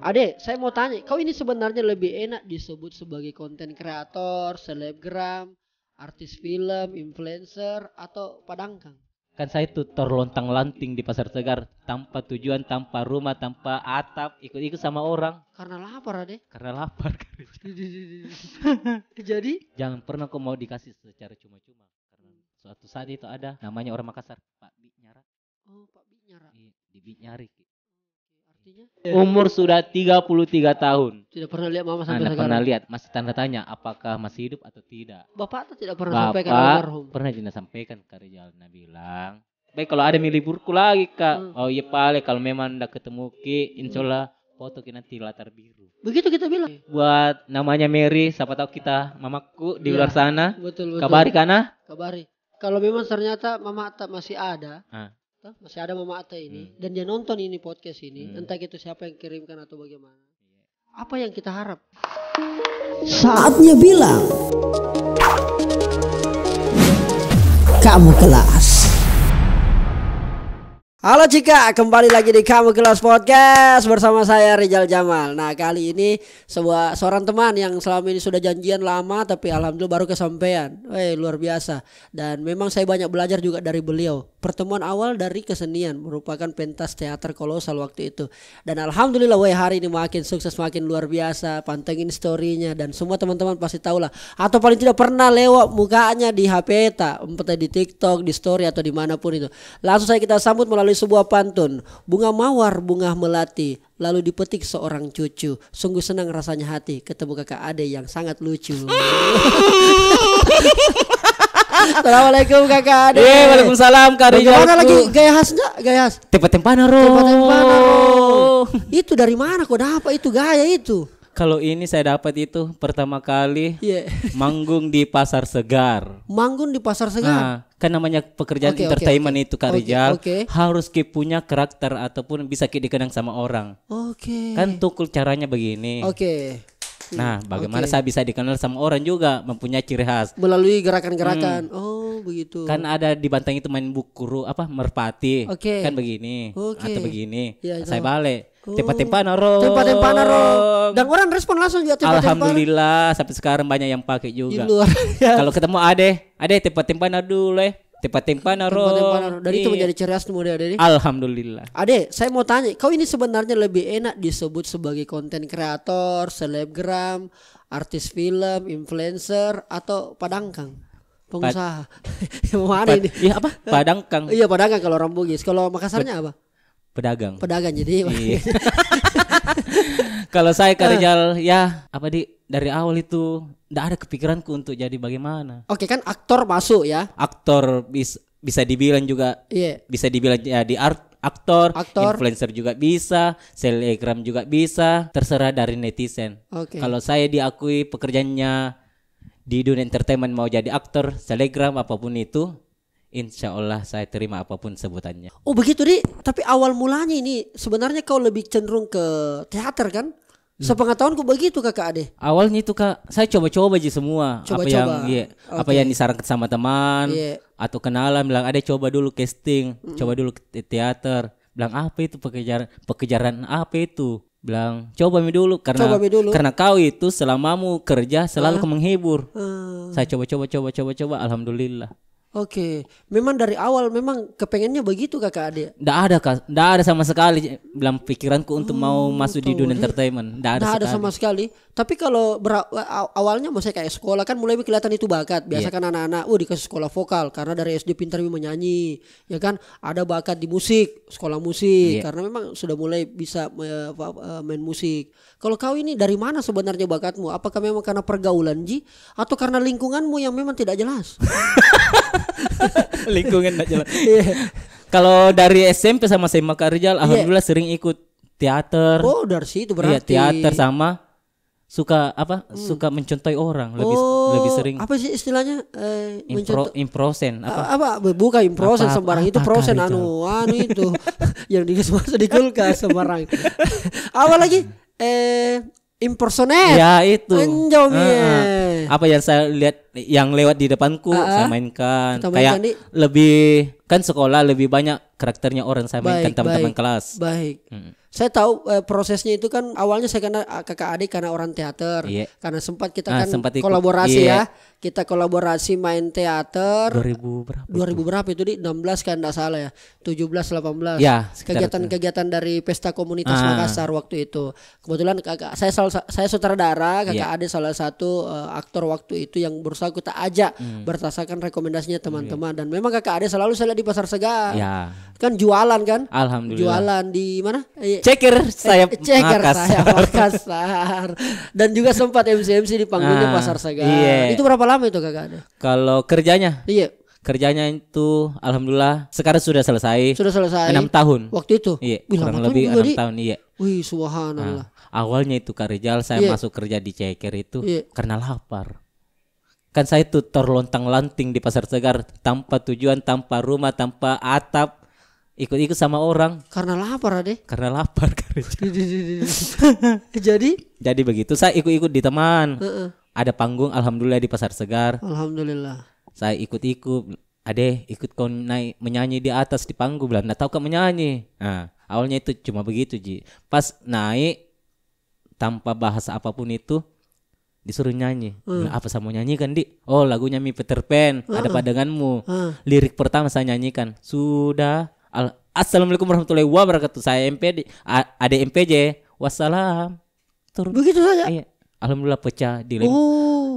Ade, saya mau tanya, kau ini sebenarnya lebih enak disebut sebagai konten kreator, selebgram, artis film, influencer, atau padangkang? Kan saya tuh terlontang-lanting di pasar Tegar tanpa tujuan, tanpa rumah, tanpa atap, ikut-ikut sama orang Karena lapar, Ade. karena lapar. Jadi, Jangan pernah kau mau dikasih secara cuma-cuma karena suatu saat itu ada namanya orang Makassar, Pak Bi Nyara. oh Pak Binyara, Di Bi Nyari. artinya Umur sudah 33 tahun. tidak pernah lihat mama sampai Anda sekarang. pernah lihat, masih tanda tanya apakah masih hidup atau tidak. Bapak tuh tidak pernah sampaikan almarhum. Bapak pernah Jina sampaikan ke Rijalna bilang, baik kalau ada liburku lagi kak, oh iya pale kalau memang ndak ketemu ki, insya Allah foto ki nanti latar biru. Begitu kita bilang. Buat namanya Mary, siapa tahu kita mamaku di Iya, luar sana, Betul. kabari kana. Kabari. Kalau memang ternyata Mama Atta masih ada, masih ada Mama Atta ini, dan dia nonton ini podcast ini, entah itu siapa yang kirimkan atau bagaimana. Apa yang kita harap? Saatnya bilang kamu kelas. Halo Cika, kembali lagi di Kamu Kelas Podcast bersama saya Rizal Jamal. Nah kali ini seorang teman yang selama ini sudah janjian lama tapi alhamdulillah baru kesampaian. Luar biasa. Dan memang saya banyak belajar juga dari beliau. Pertemuan awal dari kesenian, merupakan pentas teater kolosal waktu itu. Dan alhamdulillah hari ini makin sukses, makin luar biasa. Pantengin storynya dan semua teman-teman pasti tahu lah. Atau paling tidak pernah lewat mukanya di HP entah di TikTok, di story atau dimanapun itu. Langsung saya kita sambut melalui sebuah pantun. Bunga mawar, bunga melati, lalu dipetik seorang cucu. Sungguh senang rasanya hati ketemu kakak ade yang sangat lucu. Assalamualaikum kakak ade. Waalaikumsalam Kak Rizal. Bagaimana lagi gaya khasnya? Gaya khas. Tempana ro. Itu dari mana kok dapat itu gaya itu? Kalau ini saya dapat itu pertama kali manggung di Pasar Segar. Manggung di Pasar Segar. Nah, kan namanya pekerjaan entertainment itu Kak Rizal. Harus punya karakter ataupun bisa dikenang sama orang. Kan tukul caranya begini. Nah, bagaimana saya bisa dikenal sama orang juga mempunyai ciri khas melalui gerakan-gerakan. Oh, begitu. Kan ada di Banteng itu main bukuru merpati. Kan begini atau begini. Saya balik. Tempat-tempat naro. Dan orang respon langsung juga tempat-tempat. Alhamdulillah sampai sekarang banyak yang pakai juga. Kalau ketemu ade tempat-tempat dulu tempat-tempat naro. Dan itu menjadi ciri khas model Ade. Alhamdulillah. Ade, saya mau tanya, kau ini sebenarnya lebih enak disebut sebagai konten kreator, selebgram, artis film, influencer, atau padangkang? Pengusaha. Yang mana ini? Iya apa? Padangkang. Iya padangkang kalau orang Bugis. Kalau Makassarnya apa? Pedagang jadi. Kalau saya Rizal dari awal itu nggak ada kepikiranku untuk jadi bagaimana. Kan aktor masuk ya. Aktor bisa dibilang juga. Bisa dibilang jadi aktor, influencer juga bisa, selebgram juga bisa, terserah dari netizen. Kalau saya diakui pekerjaannya di dunia entertainment mau jadi aktor, selebgram apapun itu, insya Allah saya terima apapun sebutannya. Oh begitu Di, tapi awal mulanya ini sebenarnya kau lebih cenderung ke teater kan? Sepengetahuanku begitu kakak Ade. Awalnya itu Kak, saya coba-coba aja semua. Apa yang disarankan sama teman atau kenalan bilang Ade coba dulu casting, coba dulu teater. Bilang apa itu pekerjaan apa itu? Bilang coba dulu karena kau itu selamamu kerja selalu menghibur. Saya coba alhamdulillah. Memang dari awal memang kepengennya begitu kakak Ade. Nggak ada sama sekali bilang pikiranku untuk mau masuk di dunia entertainment. Nggak ada sama sekali. Tapi kalau awalnya maksudnya kayak sekolah kan mulai kelihatan itu bakat. Biasa kan anak-anak dikasih sekolah vokal karena dari SD pintar menyanyi, ya kan? Ada bakat di musik, sekolah musik karena memang sudah mulai bisa main musik. Kalau kau ini dari mana sebenarnya bakatmu? Apakah memang karena pergaulan Ji atau karena lingkunganmu yang memang tidak jelas? Lingkungan tidak jelas. Kalau dari SMP sama SMA Kak Rizal alhamdulillah sering ikut teater. Oh dari situ berarti. Teater sama suka mencontohi orang lebih sering. Apa sih istilahnya? Improsen bukan improsen sembarang itu prosen anu itu yang masuk di kulkas sembarang. Apa lagi? Impersonate. Ya itu. Apa yang saya lihat yang lewat di depanku saya mainkan. Kayak lebih kan sekolah lebih banyak karakternya orang saya mainkan teman-teman kelas. Saya tahu prosesnya itu kan awalnya saya kena kakak adik karena orang teater. Karena sempat kita kan sempat kolaborasi ya. Kita kolaborasi main teater. 2000 berapa itu di 16 kan enggak salah ya. 17 18. Ya, kegiatan dari pesta komunitas Makassar waktu itu. Kebetulan saya sutradara, kakak adik salah satu aktor waktu itu yang berusaha kita ajak berdasarkan rekomendasinya teman-teman dan memang kakak adik selalu saya lihat di Pasar Segar. Kan jualan kan? Alhamdulillah. Jualan di mana? Ceker saya Makassar. Dan juga sempat MC di panggungnya Pasar Segar. Itu berapa lama itu kakak ada? Kalau kerjanya? Kerjanya itu alhamdulillah sekarang sudah selesai. 6 tahun. Waktu itu? Kurang lebih 6 tahun. Wih, subhanallah. Awalnya itu Kak Rizal saya masuk kerja di Ceker itu karena lapar. Kan saya itu terlontang-lanting di Pasar Segar tanpa tujuan, tanpa rumah, tanpa atap. Ikut-ikut sama orang. Karena lapar adek. Karena lapar. Jadi begitu saya ikut-ikut di teman. Ada panggung alhamdulillah di Pasar Segar. Alhamdulillah. Saya ikut-ikut. Adek ikut kau naik menyanyi di atas di panggung. Bilang nggak tahu kau menyanyi. Nah awalnya itu cuma begitu Ji. Pas naik tanpa bahas apapun itu disuruh nyanyi. Apa saya mau nyanyikan di? Oh lagunya Mi Peter Pan. Ada padanganmu. Lirik pertama saya nyanyikan. Sudah. Assalamualaikum warahmatullahi wabarakatuh. Saya MPD, ada MPJ. Wassalam. Begitu saja. Iya. Alhamdulillah pecah.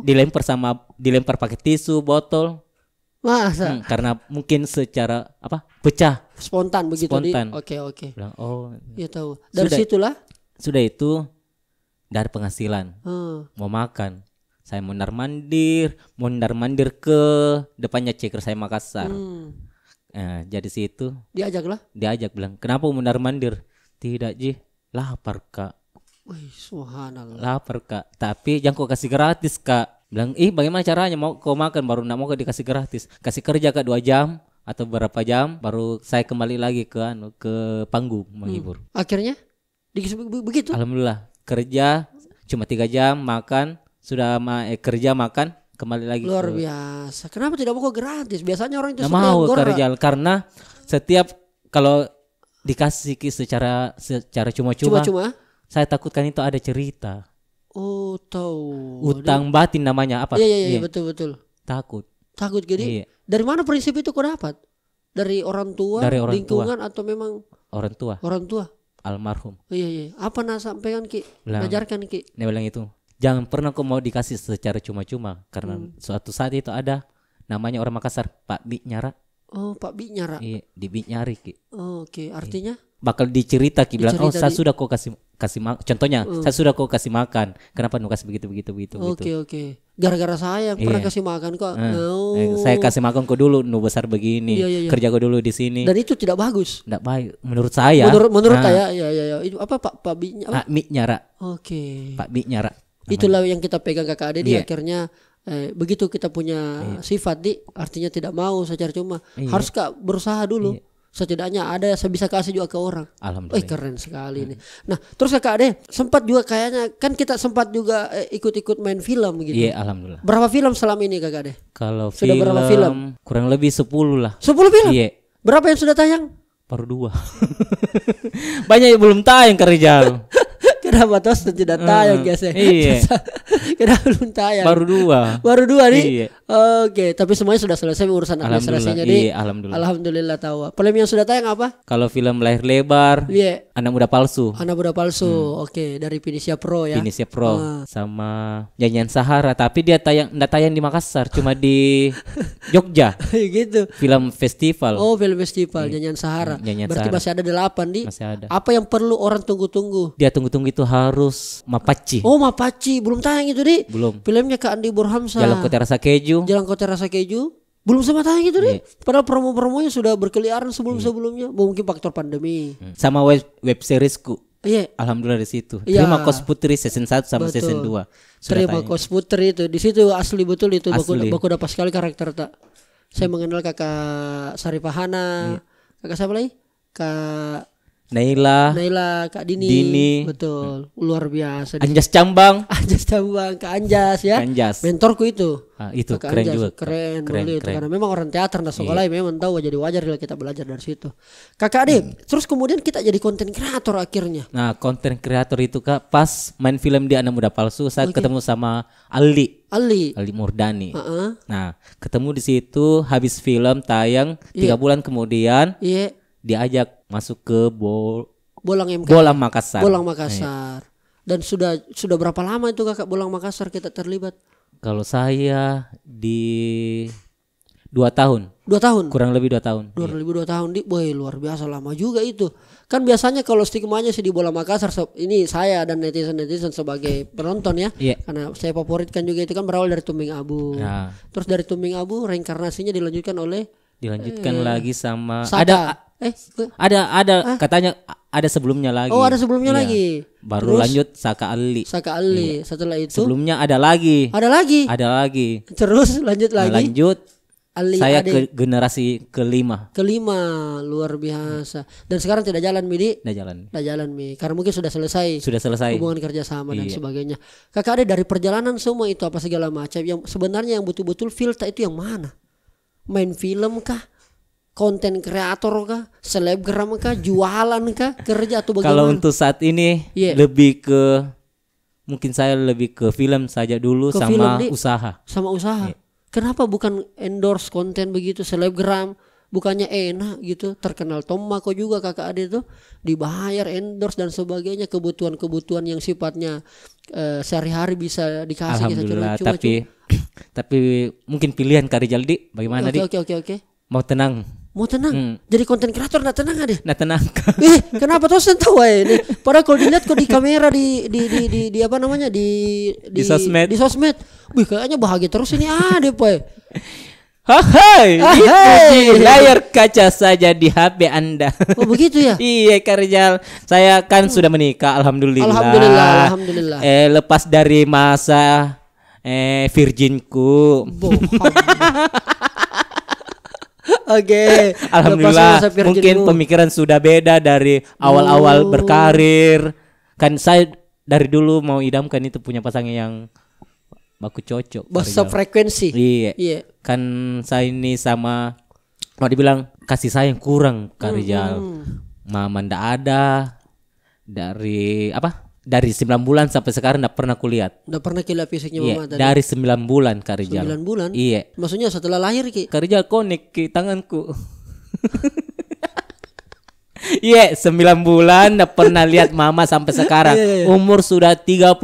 Dilempar pakai tisu, botol. Masa? Karena mungkin secara pecah. Spontan begitu. Spontan. Oke. Bilang, ya tahu. Dari situlah. Sudah itu dari penghasilan. Mau makan. Saya mondar mandir ke depannya Ceker saya Makassar. Jadi situ diajak bilang kenapa mondar mandir? Tidak Ji, lapar Kak. Wih, subhanallah. Lapar Kak, tapi jangan kau kasih gratis Kak. Bilang bagaimana caranya mau kau makan baru nak mau kau dikasih gratis. Kasih kerja Kak 2 jam atau berapa jam baru saya kembali lagi ke panggung menghibur. Akhirnya begitu. Alhamdulillah kerja cuma 3 jam makan sudah kerja makan. Kembali lagi luar biasa. Kenapa tidak mau kok gratis? Biasanya orang itu suka mau kerja karena setiap kalau dikasih secara cuma-cuma saya takutkan itu ada cerita. Oh tahu. Utang batin namanya apa? Iya betul. Takut jadi. Dari mana prinsip itu kau dapat? Dari orang tua, lingkungan atau memang orang tua? Orang tua. Almarhum. Iya. Apa nak sampaikan Ki? Ajarkan Ki. Dia bilang itu. Jangan pernah kau mau dikasih secara cuma-cuma karena suatu saat itu ada namanya orang Makassar Pak Bi Nyara. Oh Pak Bi Nyara. Iya di Bi Nyari Ki. Oke. Artinya? Bakal dicerita Ki bilang saya sudah kau kasih contohnya saya sudah kau kasih makan kenapa nu kasih begitu. Oke. Gara-gara saya pernah kasih makan kok. Saya kasih makan kau dulu nu besar begini. Kerja kau dulu di sini. Dan itu tidak bagus. Tidak baik menurut saya. Menurut saya ya. Itu apa Pak Bi Pak Bi Nyara. Oke. Pak Bi Nyara. Itulah yang kita pegang kakak adik akhirnya begitu kita punya sifat artinya tidak mau secara cuma harus Kak berusaha dulu setidaknya ada saya bisa kasih juga ke orang. Alhamdulillah. Keren sekali nih. Nah terus kakak adik sempat juga kayaknya kan kita sempat juga ikut main film gitu. Iya alhamdulillah. Berapa film selama ini kakak adik? Kalau sudah berapa film? Kurang lebih 10 lah. 10 film? Iya. Berapa yang sudah tayang? Baru 2. Banyak yang belum tayang Kak Rizal. Kenapa tos tidak tayang guys ya? Iya. Kenapa belum tayang? Baru 2 nih. Iya. Oke, tapi semuanya sudah selesai urusan administrasinya nih. Iya, alhamdulillah tahu. Film yang sudah tayang apa? Kalau film layar lebar, Anak Muda Palsu. Oke, dari Pinisia Pro ya. Pinisia Pro sama Nyanyian Sahara, tapi dia enggak tayang di Makassar, cuma di Jogja. Gitu. Film festival. Oh, film festival Nyanyian Sahara. Berarti masih ada 8 di. Masih ada. Apa yang perlu orang tunggu-tunggu? Dia tunggu-tunggu itu harus Mapaci. Oh, Mapaci belum tayang itu di. Belum. Filmnya Kak Andi Burhamsa. Jalan Kota Rasa Keju. Belum sama tayang itu deh. Padahal promo-promonya sudah berkeliaran sebelum-sebelumnya. Mungkin faktor pandemi. Sama web seriesku. Iya. Alhamdulillah di situ. Terima Kos Putri season 1 sama season 2. Terima Kos Putri itu. Di situ asli betul itu. Baku dapat sekali karakter tak. Saya mengenal Kakak Sarifahana. Kakak siapa lagi? Kak Naila, Kak Dini. Betul. Luar biasa. Anjas Cambang, Kak Anjas ya. Anjas. Mentorku itu. Itu Kak keren Anjas, juga. Keren. Keren. Karena memang orang teater nah sekolah memang tahu, jadi wajar lah kita belajar dari situ. Kakak Ade, terus kemudian kita jadi konten kreator akhirnya. Nah, konten kreator itu Kak pas main film di Anak Muda Palsu saya ketemu sama Ali Murdani. Nah, ketemu di situ habis film tayang 3 bulan kemudian. Diajak masuk ke Bolang Makassar. Dan sudah berapa lama itu Kakak Bolang Makassar kita terlibat? Kalau saya di 2 tahun. 2 tahun. Kurang lebih 2 tahun. 2 tahun boy, luar biasa lama juga itu. Kan biasanya kalau stigmanya sih di Bolang Makassar, ini saya dan netizen sebagai penonton ya. Karena saya favoritkan juga itu kan berawal dari Tumbing Abu. Terus dari Tumbing Abu reinkarnasinya dilanjutkan lagi sama Saka. Ada katanya ada sebelumnya lagi. Oh, ada sebelumnya lagi. Baru terus, lanjut Saka Ali. Setelah itu sebelumnya ada lagi. Terus lanjut lagi. Lanjut Ali, saya ke generasi kelima, luar biasa. Dan sekarang tidak jalan Midi? Tidak jalan Mi. Karena mungkin sudah selesai hubungan kerjasama dan sebagainya. Kakak Ade, dari perjalanan semua itu apa segala macam, yang sebenarnya yang betul-betul filter itu yang mana? Main film kah? Konten kreator kah? Selebgram kah? Jualan kah? Kerja atau bagaimana? Kalau untuk saat ini lebih ke, mungkin saya lebih ke film saja dulu, ke sama film, usaha. Sama usaha. Kenapa bukan endorse konten begitu, selebgram? Bukannya enak gitu, terkenal Tomako juga Kakak Ade tuh dibayar endorse dan sebagainya, kebutuhan yang sifatnya sehari-hari bisa dikasih. Alhamdulillah, tapi mungkin pilihan Kak Rizal di bagaimana Oke. Mau tenang. Jadi konten kreator nggak tenang ada? Nggak tenang. Kenapa tuh sen tahu ini? Padahal kalau dilihat kok di kamera di apa namanya di sosmed. Di sosmed. Wih, kayaknya bahagia terus ini ada Pak. Hai, di layar kaca saja di HP Anda. Oh begitu ya? Iya Kak Rizal, saya kan sudah menikah, alhamdulillah. Alhamdulillah. Lepas dari masa virginku. Oke. Alhamdulillah. Mungkin pemikiran sudah beda dari awal-awal berkarir. Kan saya dari dulu mau idamkan itu punya pasangan yang baku cocok. Sefrekuensi. Iya. Kan saya ini sama mau dibilang kasih sayang kurang Kak Rizal. Mama ndak ada. Dari 9 bulan sampai sekarang enggak pernah kulihat. Enggak pernah kulihat fisiknya mama tadi. Dari 9 bulan Kak Rizal. 9 bulan? Iya. Maksudnya setelah lahir Ki? Kak Rizal konek ke tanganku. Iya, 9 bulan enggak pernah lihat mama sampai sekarang. Umur sudah 33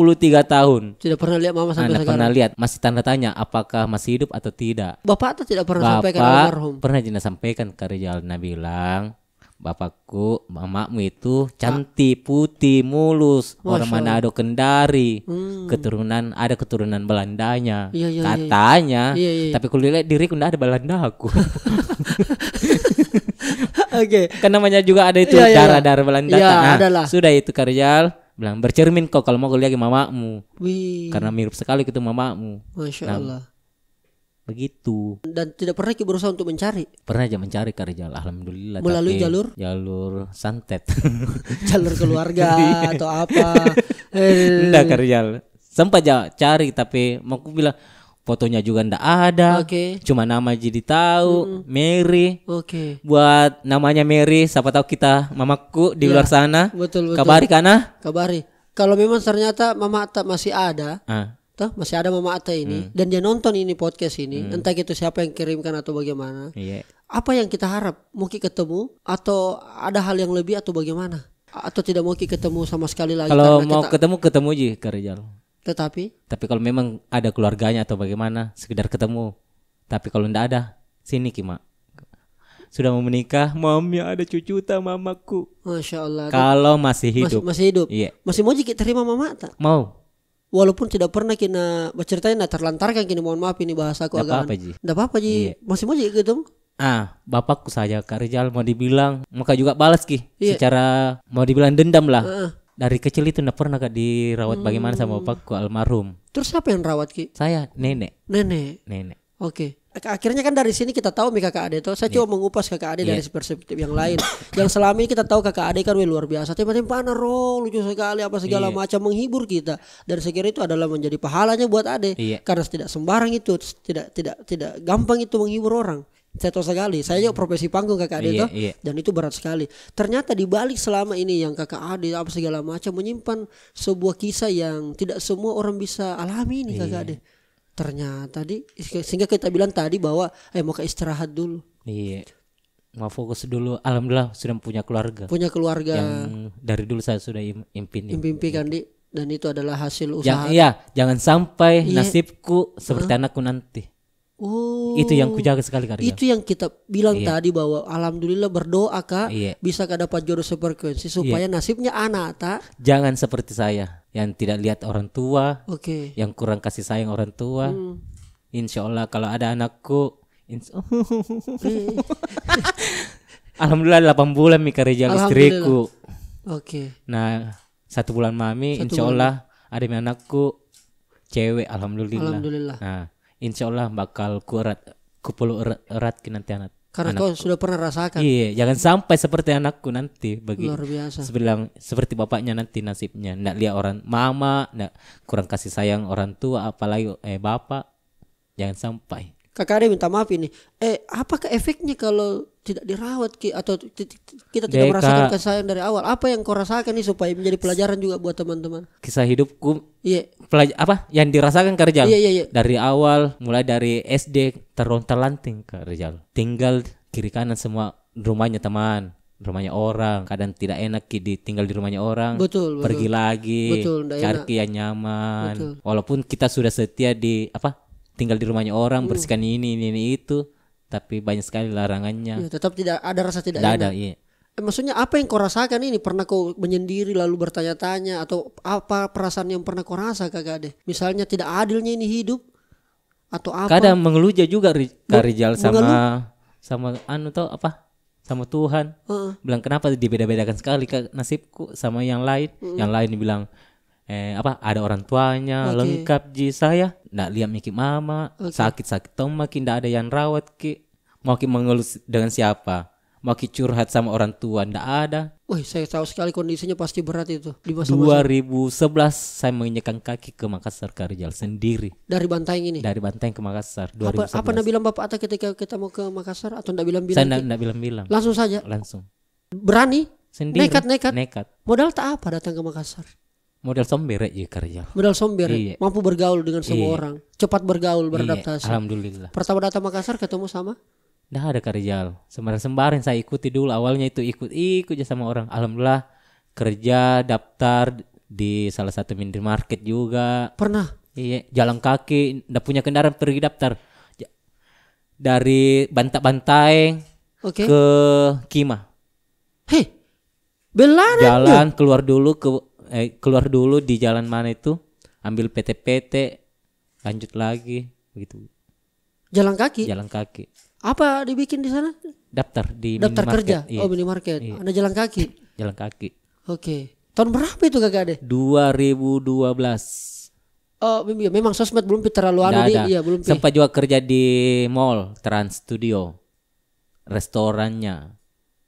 tahun. Tidak pernah lihat mama sampai sekarang. Pernah lihat, masih tanda tanya apakah masih hidup atau tidak. Bapak tuh tidak pernah sampaikan almarhum. Pernah Jina sampaikan Kak Rizal, bilang bapakku, mamamu itu cantik, putih, mulus, orang Manado Kendari, keturunan Belandanya, katanya. Tapi kalau lihat diriku nggak ada Belanda aku. Oke. Kan namanya juga ada itu darah-darah Belanda. Adalah. Sudah itu Kak Rizal bilang bercermin kok kalau mau kuliah ke mamamu. Karena mirip sekali ketemu mamamu. Masya Allah. Begitu. Dan tidak pernah berusaha untuk mencari? Pernah aja mencari Kak Rizal, alhamdulillah. Melalui jalur santet. Jalur keluarga atau apa? Enggak Kak Rizal. Sempat aja cari tapi mau aku bilang fotonya juga ndak ada. Cuma nama jadi tahu, Mary. Buat namanya Mary, siapa tahu kita mamaku di luar sana. Betul. Kabari kana? Kabari. Kalau memang ternyata mama Atta masih ada. Masih ada mama Atta ini dan dia nonton ini podcast ini, entah itu siapa yang kirimkan atau bagaimana. Apa yang kita harap? Mau ketemu atau ada hal yang lebih atau bagaimana? Atau tidak mau ketemu sama sekali lagi? Kalau mau ketemu aja Kak Rizal. Tapi kalau memang ada keluarganya atau bagaimana, sekedar ketemu. Tapi kalau enggak ada, sini Kima. Sudah mau menikah, mami ada cucu mamaku. Masya Allah. Kalau masih hidup. Masih hidup. Iya. Masih mau terima mama Atta? Mau. Walaupun tidak pernah kena berceritain, terlantarkan kini, mohon maaf ini bahasaku agak. Enggak apa-apa Ji. Iya. Masih mau ketemu? Bapakku saja Kak Rizal mau dibilang, maka juga balas Ki. Secara mau dibilang dendam lah. Dari kecil itu enggak pernah Kak dirawat bagaimana sama bapakku almarhum. Terus siapa yang rawat Ki? Saya, nenek. Oke. Akhirnya kan dari sini kita tahu kakak ade itu. Saya coba mengupas kakak ade dari perspektif yang lain. Yang selama ini kita tahu kakak ade kan luar biasa. Tiba-tiba mana lucu sekali apa segala macam menghibur kita. Dan saya kira itu adalah menjadi pahalanya buat ade. Karena tidak sembarang itu, tidak gampang itu menghibur orang. Saya tahu sekali. Saya juga profesi panggung kakak ade itu, dan itu berat sekali. Ternyata di balik selama ini yang kakak ade apa segala macam menyimpan sebuah kisah yang tidak semua orang bisa alami ini kakak ade. Ternyata sehingga kita bilang tadi bahwa mau ke istirahat dulu. Iya. Mau fokus dulu. Alhamdulillah sudah punya keluarga. Punya keluarga. Yang dari dulu saya sudah impikan dan itu adalah hasil usaha. Jangan sampai nasibku seperti anakku nanti. Itu yang kujaga sekali Kak Rizal. Itu yang kita bilang tadi bahwa alhamdulillah berdoa Kak bisa dapat jodoh sefrekuensi supaya nasibnya anak tak. Jangan seperti saya yang tidak lihat orang tua, yang kurang kasih sayang orang tua. Insya Allah kalau ada anakku, alhamdulillah 8 bulan Kak Rizal istriku. Nah 1 bulan mami, insya Allah ada anakku cewek, alhamdulillah. Nah insya Allah bakal kupelu erat nanti anak. Karena kau sudah pernah rasakan. Iya, jangan sampai seperti anakku nanti. Luar biasa. Seperti bapaknya nanti nasibnya. Nggak lihat orang mama, nggak kurang kasih sayang orang tua, apalagi bapak. Jangan sampai. Kakak ade minta maaf ini. Apakah efeknya kalau tidak dirawat atau kita tidak merasakan kasih sayang dari awal? Apa yang kau rasakan nih supaya menjadi pelajaran juga buat teman-teman? Kisah hidupku. Yang dirasakan Kak Rizal? Dari awal, mulai dari SD terlontar-lanting Kak Rizal. Tinggal kiri kanan semua rumahnya teman, rumahnya orang. Kadang tidak enak tinggal di rumahnya orang. Betul. Pergi lagi, cari yang nyaman. Betul. Walaupun kita sudah setia tinggal di rumahnya orang, bersihkan ini itu, tapi banyak sekali larangannya. Tetap tidak ada rasa tidak enak. Maksudnya apa yang kau rasakan ini? Pernah kau menyendiri lalu bertanya-tanya atau apa perasaan yang pernah kau rasa Kakak ade? Misalnya tidak adilnya ini hidup atau apa? Kadang mengeluh juga Kak Rizal sama sama Tuhan. Bilang kenapa dibeda-bedakan sekali nasibku sama yang lain. Yang lain dibilang ada orang tuanya lengkap saya nggak lihat mikir mama sakit makin nggak ada yang rawat mau mengeluh dengan siapa, mau curhat sama orang tua nggak ada. Saya tahu sekali kondisinya pasti berat itu di masa 2011 saya menginjakan kaki ke Makassar Kak Rizal sendiri. Dari Bantaeng ini? Dari Bantaeng ke Makassar 2011. Apa ndak bilang bapak Ata ketika kita mau ke Makassar atau ndak bilang? Saya ndak bilang. Langsung saja. Langsung. Berani? Sendiri. Nekat. Modal tak apa datang ke Makassar? Modal sombere ya Kak. Modal sombere, mampu bergaul dengan semua orang, cepat bergaul, beradaptasi. Alhamdulillah. Pertama datang Makassar ketemu sama? Dah ada Kak Rizal. Sembarang saya ikuti dulu. Awalnya itu ikut aja sama orang. Alhamdulillah kerja daftar di salah satu minimarket juga. Pernah? Iya, jalan kaki, ndak punya kendaraan pergi daftar. Dari Bantaeng ke Kima. Belaran jalan keluar dulu di jalan mana itu, ambil PT lanjut lagi begitu. Jalan kaki. Apa dibikin di sana? Daftar kerja. Minimarket. Anda jalan kaki. Oke. Tahun berapa itu Kakak ade? 2012. Memang sosmed belum terlalu belum. Sempat juga kerja di mall Trans Studio, restorannya.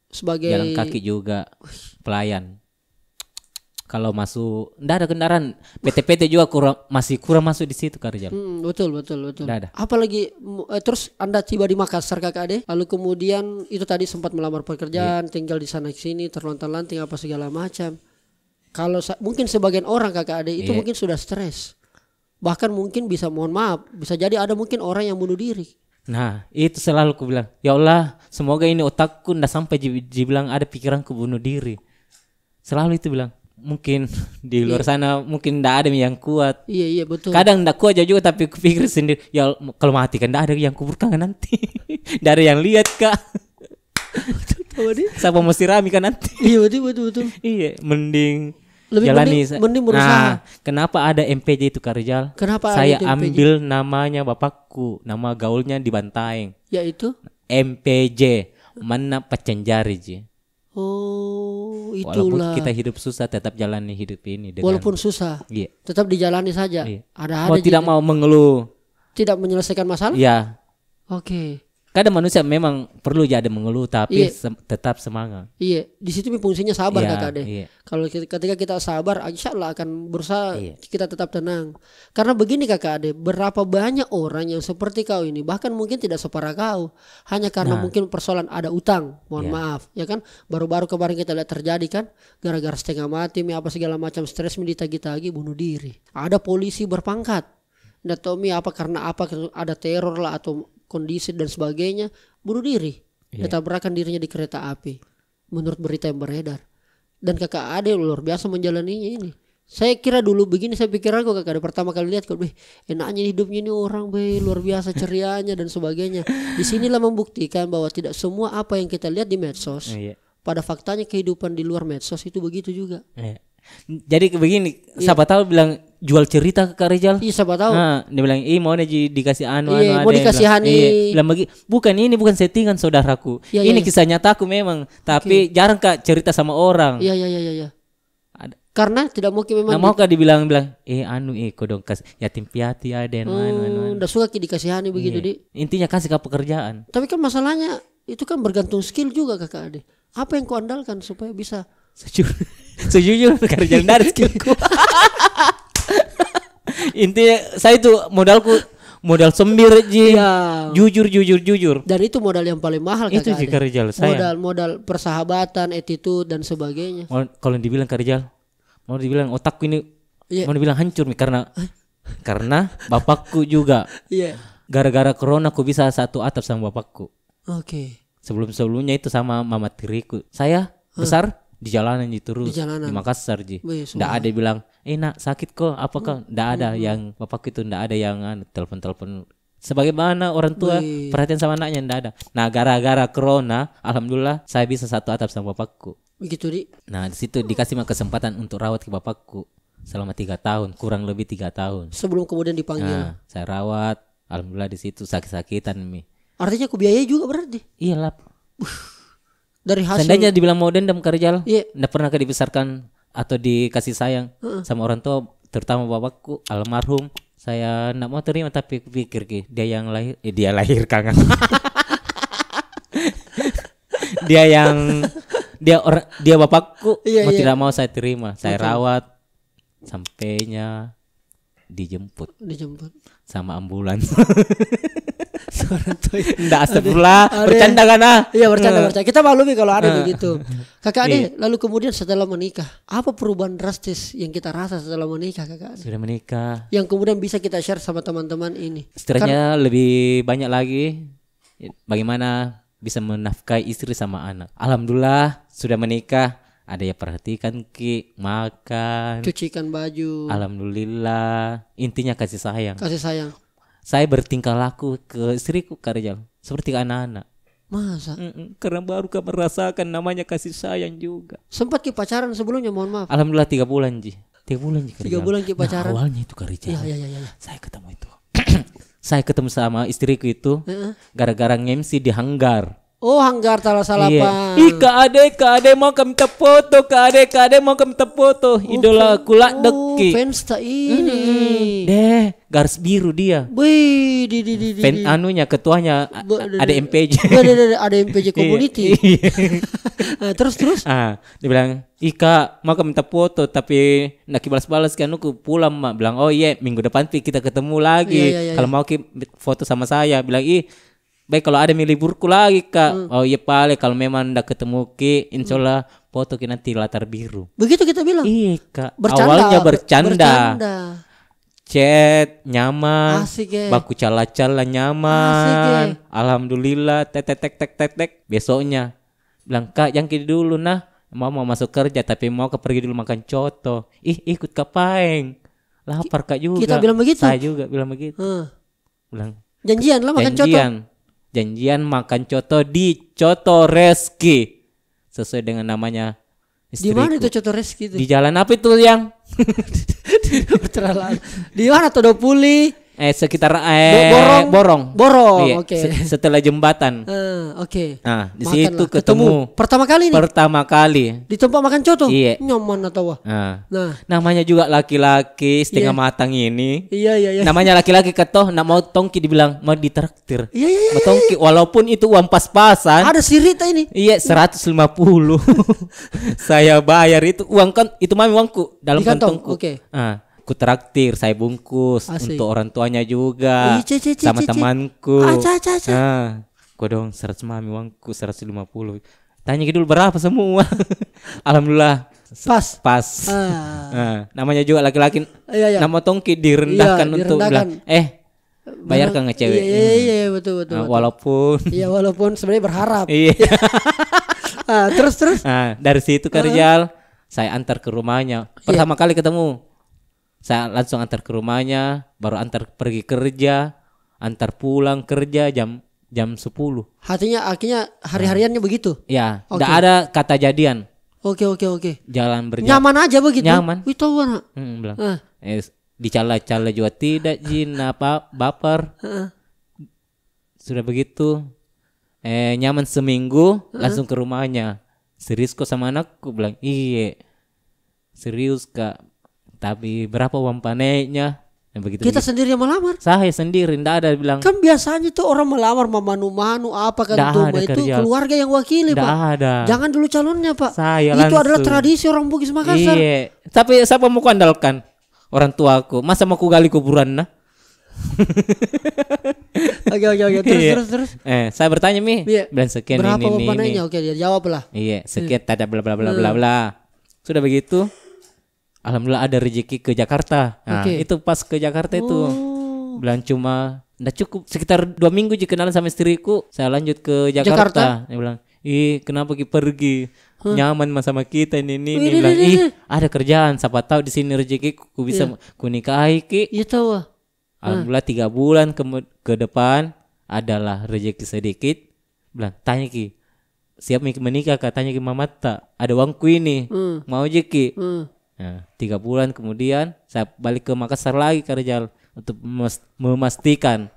Sebagai jalan kaki juga, pelayan. Kalau masuk ndak ada kendaraan, PT juga masih kurang masuk di situ Kak Rizal. Betul. Apalagi terus Anda tiba di Makassar Kakak ade, lalu kemudian itu tadi sempat melamar pekerjaan, tinggal di sana sini, terlontar-lanting apa segala macam. Kalau mungkin sebagian orang Kakak ade itu mungkin sudah stres. Bahkan mungkin bisa bisa jadi ada mungkin orang yang bunuh diri. Nah, itu selalu aku bilang, ya Allah, semoga ini otakku ndak sampai bilang ada pikiranku bunuh diri. Selalu itu bilang. Mungkin di luar sana mungkin ndak ada yang kuat. Iya betul. Kadang ndak kuat juga tapi kupikir sendiri, ya kalau mati kan ndak ada yang kuburkan nanti. Ndak ada yang lihat Kak. Siapa mau sirami kan nanti. Iya betul. Iya, mending mending berusaha. Kenapa ada MPJ itu Kak Rizal? Kenapa saya ambil namanya bapakku, nama gaulnya di Bantaeng. Yaitu MPJ, mana Pacenjari Ji. Itulah. Walaupun kita hidup susah tetap jalani hidup ini dengan, walaupun susah tetap dijalani saja. Mau tidak mau mengeluh Tidak menyelesaikan masalah? Iya. Oke. Kadang manusia memang perlu jadi mengeluh tapi tetap semangat. Iya, di situ fungsinya sabar kakak deh. Iya. Kalau ketika kita sabar, insya Allah akan berusaha kita tetap tenang. Karena begini kakak deh, berapa banyak orang yang seperti kau ini, bahkan mungkin tidak separah kau, hanya karena mungkin persoalan ada utang, mohon maaf, ya kan? Baru-baru kemarin kita lihat terjadi kan, gara-gara setengah mati, apa segala macam stres, ditagi-tagi bunuh diri. Ada polisi berpangkat, nggak tahu apa karena apa, ada teror lah atau kondisi dan sebagainya, bunuh diri. Dia tabrakan dirinya di kereta api menurut berita yang beredar. Dan kakak Ade luar biasa menjalaninya ini. Saya kira dulu begini, saya pikir aku kakak Ade pertama kali lihat kok, enaknya hidupnya ini orang, luar biasa cerianya dan sebagainya. Disinilah membuktikan bahwa tidak semua apa yang kita lihat di medsos, pada faktanya kehidupan di luar medsos itu begitu juga. Jadi begini, siapa tahu bilang jual cerita ke Kak Rizal. Iya, siapa tahu. Nah, dia bilang, mau dikasih mau dikasihani. Bilang bukan, ini bukan settingan saudaraku. Ini kisah nyataku memang, tapi jarang Kak cerita sama orang. Iya. Karena tidak mungkin memang. Nah, mau Kak dibilang kodong kasih yatim piatu ada Udah suka dikasihani begitu di. Intinya kasih ke pekerjaan. Tapi kan masalahnya itu kan bergantung skill juga kakak Ade. Apa yang kau andalkan supaya bisa sejujurnya kerja dari skillku. Intinya saya itu modal sembir jujur. Dan itu modal yang paling mahal itu sih Kak Rizal. Modal persahabatan, attitude dan sebagainya. Kalau dibilang Kak Rizal, mau dibilang otakku ini mau dibilang hancur nih karena bapakku juga. Gara-gara corona aku bisa satu atap sama bapakku. Oke. Sebelumnya itu sama mama tiriku. Saya besar di jalanan terus di Makassar nggak ada bilang nak sakit kok apa kok, nggak ada yang bapakku itu, nggak ada yang telepon sebagaimana orang tua perhatian sama anaknya, nggak ada. Nah gara-gara corona alhamdulillah saya bisa satu atap sama bapakku begitu di. Nah di situ dikasih kesempatan untuk rawat ke bapakku selama 3 tahun, kurang lebih 3 tahun sebelum kemudian dipanggil. Nah, saya rawat alhamdulillah di situ sakit-sakitan artinya aku biayai juga berarti. Iyalah. Dari hasil. Seandainya dibilang mau dendam Kak Rizal, nggak pernah dibesarkan atau dikasih sayang sama orang tua, terutama bapakku almarhum. Saya nggak mau terima, tapi pikir dia yang lahir, dia lahirkan. dia bapakku, mau tidak mau saya terima, saya rawat sampainya dijemput sama ambulans. Nggak astagfirullah, bercanda kan Iya bercanda. Kita maklumi kalau ada begitu. Kakak Ade, lalu kemudian setelah menikah, apa perubahan drastis yang kita rasa setelah menikah kakak Ade? Sudah menikah. Yang kemudian bisa kita share sama teman-teman ini. Setidaknya lebih banyak lagi bagaimana bisa menafkahi istri sama anak. Alhamdulillah sudah menikah. Ada yang perhatikan makan, cucikan baju. Alhamdulillah. Intinya kasih sayang. Saya bertingkah laku ke istriku Kak Rizal seperti anak-anak. Masa? Karena baru kau merasakan namanya kasih sayang juga. Sempat pacaran sebelumnya, mohon maaf. Alhamdulillah 3 bulan 3 bulan 3 bulan pacaran. Nah, awalnya itu Kak Rizal. Iya. Saya ketemu itu. Saya ketemu sama istriku itu gara-gara nge-MC di Hanggar. Oh, Hanggar Salah-Salapan. Kak Ade mau kami minta foto, Kak Ade mau kami minta foto. Idola kula deki. Fans tak ini. Garis biru dia. Wih, Fan anunya ketuanya ada MPJ. Ada MPJ community. Terus. Dia bilang, Ika mau kami minta foto tapi nak balas-balas kan aku pulang mak. Bilang, oh iya minggu depan kita ketemu lagi. Kalau mau foto sama saya, bilang baik kalau ada liburku lagi Kak. Oh iya paling kalau memang ndak ketemu insyaallah foto nanti latar biru. Begitu kita bilang. Iya Kak. Awalnya bercanda. Chat nyaman. Baku cala-cala nyaman. Alhamdulillah tek. Besoknya bilang Kak yang dulu mau masuk kerja tapi mau pergi dulu makan coto. Ikut ke Paeng. Lapar Kak juga. Kita bilang begitu. Saya juga bilang begitu. Bilang janjian lah makan coto. Janjian makan coto di Coto Reski sesuai dengan namanya istriku. Di mana itu Coto Reski itu? Di jalan apa itu yang? Di mana Todopuli? Sekitar Borong. Iya, Oke. Setelah jembatan. Oke. Nah, di situ ketemu. Pertama kali nih. Pertama kali. Di tempat makan coto. Iya. Nyaman atau wah. Nah, namanya juga laki-laki setengah matang ini. Iya. Namanya laki-laki ketoh nak mau tongki dibilang mau ditraktir. Iya. Mau tongki walaupun itu uang pas-pasan. Ada sirita ini. Iya, 150. Saya bayar itu uang kan itu mami uangku dalam kantongku. Oke. Ku traktir, saya bungkus. Asik. Untuk orang tuanya juga. Sama temanku. Ku dong 100 mami uangku 150. Tanya dulu berapa semua. Alhamdulillah pas. Namanya juga laki-laki. Iya. Nama tongki direndahkan untuk bilang bayarkan ngecewek. Iya, betul. Walaupun sebenarnya berharap. Iya. Terus. Dari situ Rijal saya antar ke rumahnya. Pertama kali ketemu. Saya langsung antar ke rumahnya, baru antar pergi kerja, antar pulang kerja jam 10. Akhirnya hari-hariannya begitu? Ya, enggak ada kata jadian. Oke. Jalan berjalan. Nyaman aja begitu? Nyaman. Wih, tahu nak. Bilang. Dicala-cala juga tidak, Jin, baper. Sudah begitu. Nyaman seminggu, langsung ke rumahnya. Serius kok sama anakku? Bilang, iya. Serius Kak. Tapi berapa uang panennya? Kita sendiri yang melamar? Saya sendiri, enggak ada bilang. Kan biasanya tuh orang melamar manu-manu apa kan itu keluarga yang wakili Pak. Ada. Jangan dulu calonnya Pak. Saya itu langsung. adalah tradisi orang Bugis Makassar. Iya. Tapi siapa mau kuandalkan? Orang tuaku. Masa mau ku gali kuburan nah? Oke. Terus. Saya bertanya bilang sekian berapa ini. Berapa panennya? Oke, dia jawab lah. Iya, sekian ada bla bla bla bla bla. Sudah begitu. Alhamdulillah ada rezeki ke Jakarta. Nah, itu pas ke Jakarta itu. Bilang cuma enggak cukup sekitar 2 minggu kenalan sama istriku, saya lanjut ke Jakarta. Dia bilang, kenapa pergi? Nyaman sama kita ini. Bilang, ada kerjaan, siapa tahu di sini rezeki ku bisa ku nikahi ki. Iya tahu. Alhamdulillah 3 bulan ke depan adalah rezeki sedikit. Bilang, tanya ki, siap menikah? Katanya ki Mamata, ada uangku ini. Mau aja ki. Nah, 3 bulan kemudian saya balik ke Makassar lagi Rijal untuk memastikan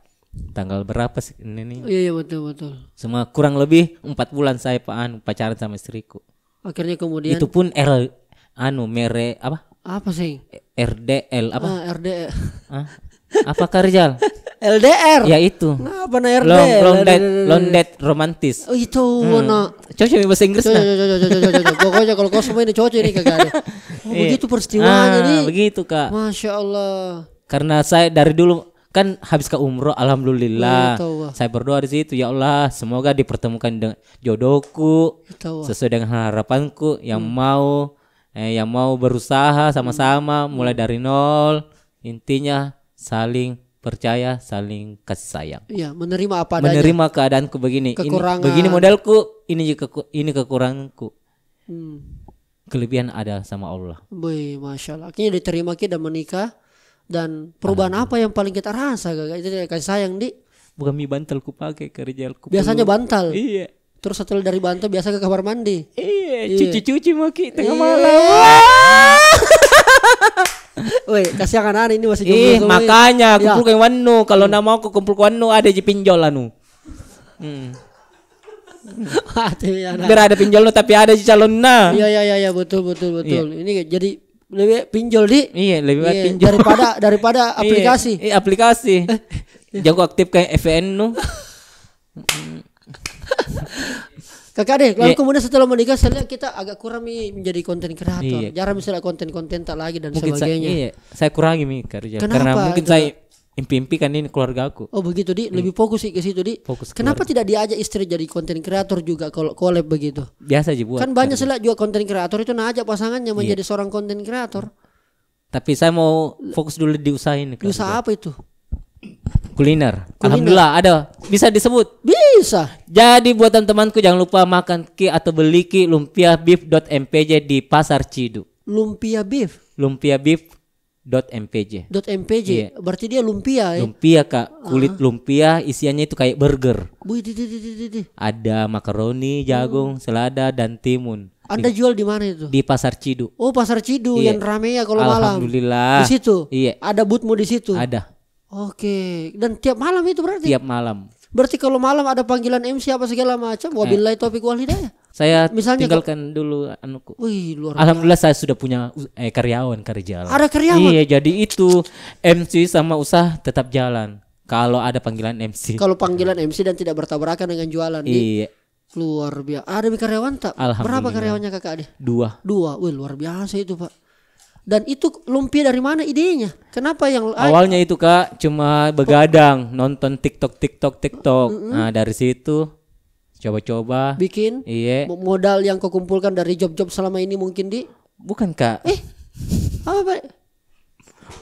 tanggal berapa sih ini. Iya betul. Semua kurang lebih 4 bulan saya pacaran sama istriku. Akhirnya kemudian itu pun mere apa? Apa sih? RDL apa? RDL. Apa Rijal? LDR. Ya itu. Apa na RDL? Long date romantis. Oh itu mana? Cocok bahasa Inggris nah. Pokoknya kalau kau semua ini cocok ini kagak ada. Begitu peristiwanya nih. Begitu Kak. Masya Allah. Karena saya dari dulu kan habis ke umroh, alhamdulillah. Saya berdoa di situ, ya Allah, semoga dipertemukan dengan jodohku sesuai dengan harapanku yang mau berusaha sama-sama mulai dari nol. Intinya saling percaya, saling kasih sayang. Iya, menerima apa adanya. Menerima keadaanku begini. Kekurangan. Begini modelku, ini kekuranganku. Kelebihan ada sama Allah. Boy, Masya Allah. Akhirnya diterima kita dan menikah. Dan perubahan apa yang paling kita rasa Itu kasih sayang di? Bukan mie bantal ku pakai kerjaku. Biasanya bantal. Iya. Terus setelah dari bantal biasa ke kamar mandi. Iya. Cuci maki tengah malam. Woi, kasihan anak ini masih jomblo. Makanya kumpul ke wanu. Kalau nak mau aku kumpul ke wanu ada di pinjol anu. Biar ada pinjol tapi ada di calon nah. Iya betul. Iya. Ini jadi lebih pinjol di. Iya, lebih pinjol daripada aplikasi. Iya, aplikasi. Jago aktif kayak FVN nu. Kakak deh, lalu kemudian setelah menikah saya lihat kita agak kurang menjadi konten kreator. Jarang misalnya konten-konten tak lagi dan mungkin sebagainya. Saya kurangi kerja. Karena mungkin saya impi-impi kan ini keluarga aku. Oh begitu di, lebih fokus sih ke situ di. Kenapa tidak diajak istri jadi konten kreator juga kalau collab begitu? Biasa aja buat. Kan banyak sih juga konten kreator itu ngajak pasangannya menjadi seorang konten kreator. Tapi saya mau fokus dulu di usaha ini. Di usaha apa itu? Kuliner. Alhamdulillah ada. Bisa disebut? Bisa. Jadi buat teman-temanku jangan lupa makan ki atau beli ki lumpiabeef.mpj di Pasar Cidu. Lumpia beef. Lumpiabeef.mpj. .mpj. Berarti dia lumpia ya? Lumpia Kak. Kulit lumpia isiannya itu kayak burger. Di. Ada makaroni, jagung, selada dan timun. Anda jual di mana itu? Di Pasar Cidu. Oh Pasar Cidu yang rame ya kalau malam. Alhamdulillah. Di situ. Iya. Ada boothmu di situ. Ada. Oke. Dan tiap malam itu berarti? Tiap malam. Berarti kalau malam ada panggilan MC apa segala macam, wabillahi taufiq wal hidayah. Saya misalnya tinggalkan dulu anuku. Wih, luar biasa. Alhamdulillah saya sudah punya karyawan kerja. Ada karyawan? Iya, jadi itu MC sama usaha tetap jalan. Kalau ada panggilan MC. Kalau panggilan MC dan tidak bertabrakan dengan jualan. Iya. Luar biasa. Ada karyawan tak? Berapa karyawannya kakak Ade? 2. Wih, luar biasa itu Pak. Dan itu lumpia dari mana idenya? Kenapa yang awalnya itu Kak cuma begadang nonton TikTok. Nah dari situ coba-coba bikin. Iya. Modal yang kau kumpulkan dari job-job selama ini mungkin bukan Kak. Apa Pak?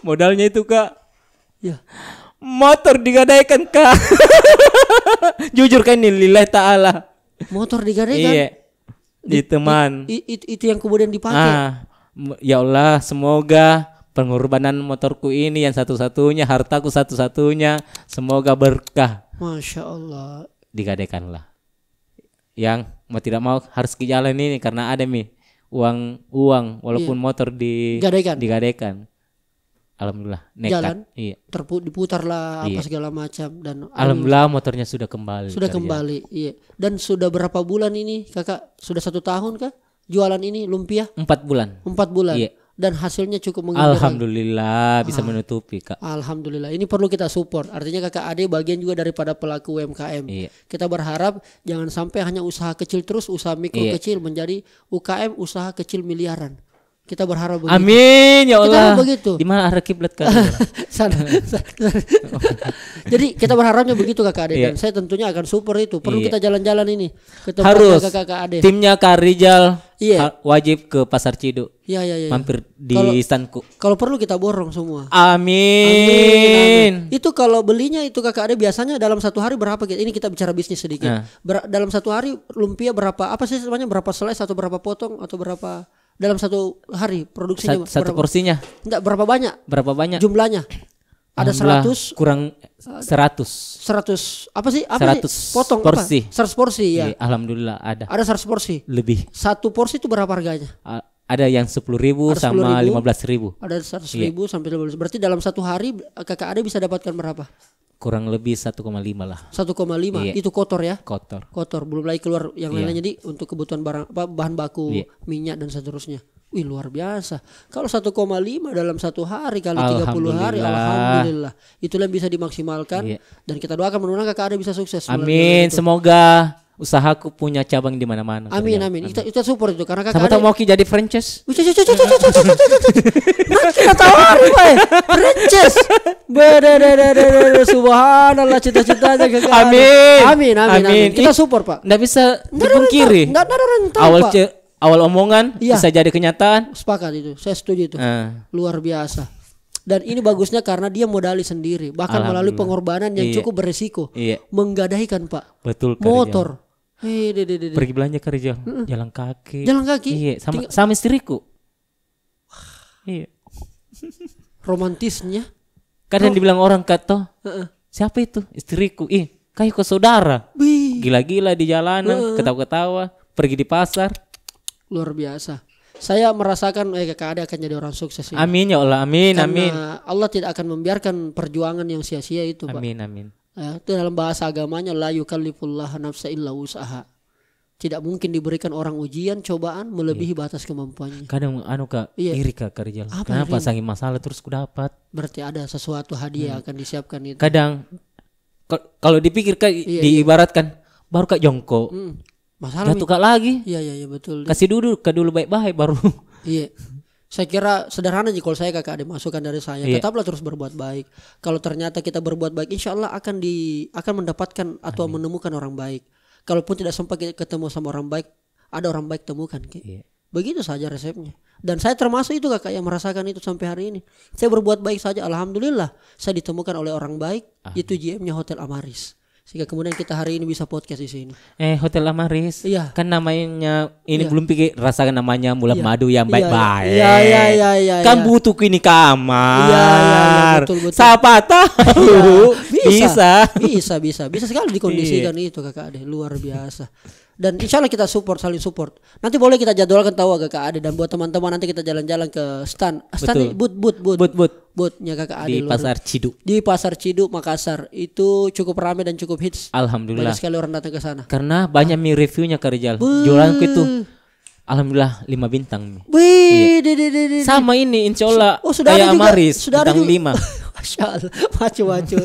Modalnya itu Kak. Ya. Motor digadaikan Kak. Jujur kan ini lillahi ta'ala. Motor digadaikan? Iya. Di teman. Itu yang kemudian dipakai. Ya Allah, semoga pengorbanan motorku ini yang satu-satunya, hartaku satu-satunya, semoga berkah. Masya Allah. Digadaikanlah. Yang mau tidak mau harus ke jalan ini karena ada uang walaupun motor digadaikan. Alhamdulillah nekat. Jalan, iya. Diputarlah apa segala macam dan alhamdulillah motornya sudah kembali. Iya. Dan sudah berapa bulan ini kakak? Sudah 1 tahun kah jualan ini lumpia? 4 bulan. 4 bulan. Iya. Dan hasilnya cukup menggembirakan. Alhamdulillah bisa menutupi Kak. Alhamdulillah. Ini perlu kita support. Artinya kakak Ade bagian juga daripada pelaku UMKM. Iya. Kita berharap jangan sampai hanya usaha kecil terus, usaha mikro kecil menjadi UKM usaha kecil miliaran. Kita berharap begitu. Amin ya Allah. Kita begitu. Di mana arah kiblat Kak? sana. Jadi kita berharapnya begitu kakak Ade dan saya tentunya akan support itu. Perlu kita jalan-jalan ini ke tempatnya kakak Ade. Timnya Kak Rijal wajib ke Pasar Ciduk. Iya. Mampir di standku. Kalau perlu kita borong semua. Amin. Itu kalau belinya itu kakak Ade biasanya dalam 1 hari berapa? Ini kita bicara bisnis sedikit. Dalam 1 hari lumpia berapa? Apa sih namanya? Berapa slice atau berapa potong atau berapa? Dalam 1 hari produksinya satu porsinya. Enggak, berapa banyak? Jumlahnya. Ada 100 kurang 100 apa sih? 100 potong porsi. Apa? 100 porsi ya. Alhamdulillah ada. Ada 100 porsi. Lebih. 1 porsi itu berapa harganya? Ada yang 10.000 sama 15.000. Ada 100.000 sampai 15.000. Berarti dalam 1 hari kakak Ade bisa dapatkan berapa? Kurang lebih 1,5 lah. 1,5 itu kotor ya? Kotor. Belum lagi keluar yang lainnya jadi untuk kebutuhan bahan baku, minyak dan seterusnya. Wih, luar biasa. Kalau 1,5 dalam 1 hari kali 30 hari, alhamdulillah. Itulah yang bisa dimaksimalkan dan kita doakan mudah-mudahan kakak Ade bisa sukses. Amin. Semoga usahaku punya cabang di mana-mana. Amin. Kita support itu karena kakak Ade. Sama mau jadi franchise. Kita tawarin Pak. Franchise. Subhanallah cita-citanya kakak Ade. Amin. Kita support Pak. Nggak bisa dipungkiri. Nggak ada rentang Pak. Awal omongan bisa jadi kenyataan. Sepakat itu. Saya setuju itu. Luar biasa. Dan ini bagusnya karena dia modali sendiri, bahkan melalui pengorbanan yang cukup beresiko. Menggadaikan Pak. Betul. Motor. Pergi belanja ke Rijal. Jalan kaki. Iya, sama istriku. Iya. Romantisnya. Kadang dibilang orang kata, siapa itu? Istriku. Kayak ke saudara. Gila-gila di jalanan, ketawa-ketawa, pergi di pasar. Luar biasa. Saya merasakan kakak Ade akan jadi orang sukses ini. Amin ya Allah. Amin. Allah tidak akan membiarkan perjuangan yang sia-sia itu Pak. Amin. Ya, itu dalam bahasa agamanya la yukallifullahu nafsa illa wus'aha. Tidak mungkin diberikan orang ujian, cobaan melebihi batas kemampuannya. Kadang Kak, iri Kak Rijal. Kenapa saking masalah terus ku dapat? Berarti ada sesuatu hadiah akan disiapkan itu. Kadang kalau dipikir Kak diibaratkan baru Kak jongkok. Masalah jatuh Kak lagi. Iya betul. Kasih dulu baik-baik baru. Iya. Saya kira sederhana aja kalau saya kakak Ade masukan dari saya. Tetaplah terus berbuat baik. Kalau ternyata kita berbuat baik, insya Allah akan mendapatkan atau menemukan orang baik. Kalaupun tidak sempat ketemu sama orang baik, ada orang baik temukan. Begitu saja resepnya. Dan saya termasuk itu kakak yang merasakan itu sampai hari ini. Saya berbuat baik saja, alhamdulillah. Saya ditemukan oleh orang baik, itu GM-nya Hotel Amaris. Sehingga kemudian kita hari ini bisa podcast di sini. Hotel Amaris. Iya. Kan namanya ini belum pikir rasakan namanya Bulan Madu yang baik-baik. Iya. Kan butuh ini kamar. Iya, betul. Siapa tahu. Bisa sekali dikondisikan itu kakak Ade. Luar biasa. Dan insya Allah kita saling support. Nanti boleh kita jadwalkan tahu Kakak Ade, dan buat teman-teman nanti kita jalan-jalan ke stand bootnya Kakak Ade di Pasar Ciduk. Di Pasar Ciduk Makassar itu cukup ramai dan cukup hits. Alhamdulillah. Banyak sekali orang datang ke sana. Karena banyak reviewnya Kak Rijal. Jualanku itu alhamdulillah 5 bintang. Wih, sama ini insya Allah. Sudah ada juga. Amaris, sudah ada juga. 5. Masya Allah, macu-macu.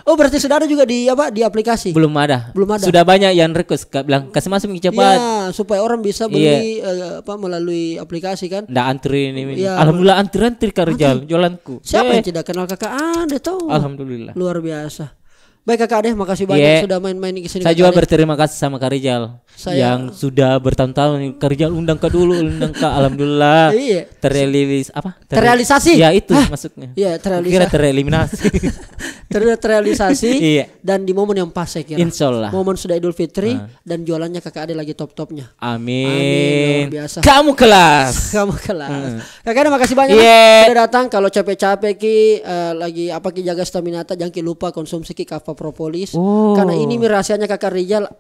Oh berarti sudah ada juga di aplikasi? Belum ada. Sudah banyak yang request bilang kasih masuk cepat. Ya, supaya orang bisa beli melalui aplikasi kan. Nggak antri ini. Ya. Alhamdulillah antri Kak Rijal jualanku. Siapa yang tidak kenal Kakak Ade tahu? Alhamdulillah. Luar biasa. Baik Kakak Ade, makasih banyak sudah main-main di sini. Saya juga berterima kasih sama Kak Rijal yang sudah bertahun-tahun. Kak Rijal undang Kak dulu, Alhamdulillah. Iya. Terrealisasi. Ya itu maksudnya. Iya, terrealisasi. Kira tereliminasi. Terrealisasi. Iya. Dan di momen yang pas saya kira. Insyaallah. Momen sudah Idul Fitri dan jualannya Kakak Ade lagi top-topnya. Amin. Luar biasa. Kamu kelas. Kakak Ade makasih banyak sudah datang. Kalau capek-capek lagi jaga stamina jangan lupa konsumsi kava propolis. Karena ini rahasianya Kakak Rijal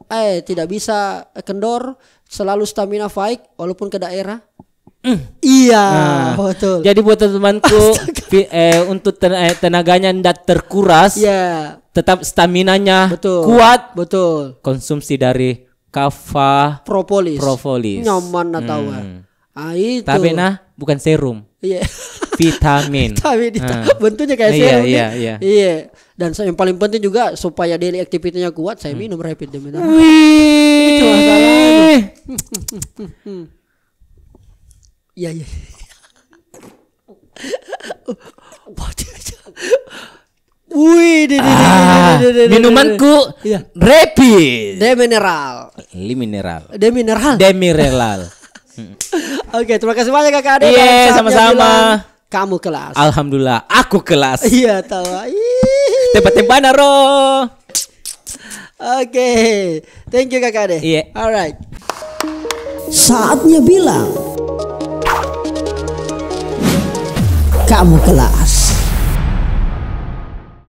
tidak bisa kendor, selalu stamina fight walaupun ke daerah. Iya, betul. Jadi buat teman-temanku untuk tenaganya tidak terkuras, tetap staminanya kuat, betul. Konsumsi dari kava propolis. Nyaman tahu. Itu. Tapi bukan serum. Iya. Vitamin. Bentuknya kayak serum. Iya. Dan yang paling penting juga supaya daily activity-nya kuat, saya minum Rapid Demineral. Itu masalahnya. Iya. Minumanku Rapid Demineral. Oke, terima kasih banyak Kakak Ade. Iya, sama-sama. Kamu kelas. Alhamdulillah, aku kelas. Iya, tahu. Tempat-tempat naro. Oke, thank you Kakak Ade. Iya. Alright. Saatnya bilang kamu kelas.